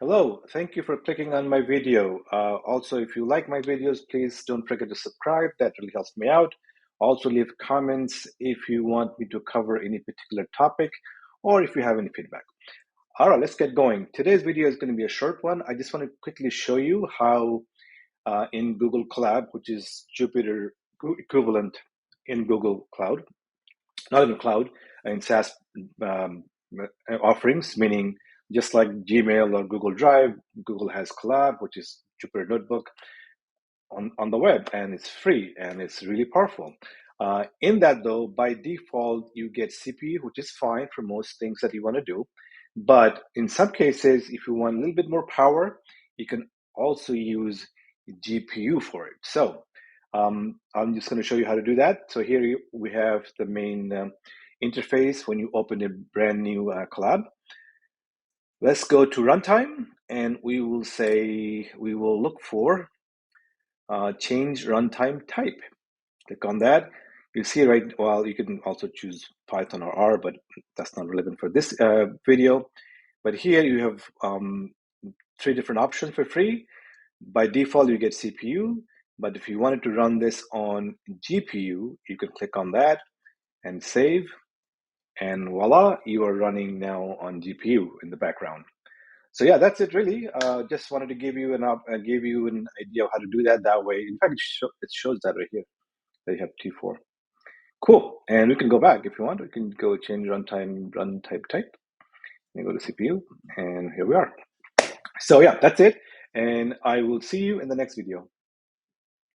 Hello, thank you for clicking on my video. Also, if you like my videos, please don't forget to subscribe. That really helps me out. Also, leave comments if you want me to cover any particular topic or if you have any feedback. All right, let's get going. Today's video is going to be a short one. I just want to quickly show you how in Google Colab, which is Jupyter equivalent in Google Cloud, not in the cloud, in SaaS um, offerings, meaning just like Gmail or Google Drive, Google has Colab, which is Jupyter Notebook on the web, and it's free and it's really powerful. In that though, by default, you get CPU, which is fine for most things that you want to do. But in some cases, if you want a little bit more power, you can also use GPU for it. So I'm just going to show you how to do that. So here we have the main interface when you open a brand new Colab. Let's go to runtime, and we will look for change runtime type. Click on that. You see well, you can also choose Python or R, but that's not relevant for this video. But here you have 3 different options for free. By default, you get CPU, but if you wanted to run this on GPU, you can click on that and save, and voila, you are running now on GPU in the background. So yeah, that's it really. Just wanted to give you an idea of how to do that way. In fact, it shows that right here. They have T4. Cool. And we can go back if you want. We can go change runtime, run type. And go to CPU, and here we are. So yeah, that's it. And I will see you in the next video.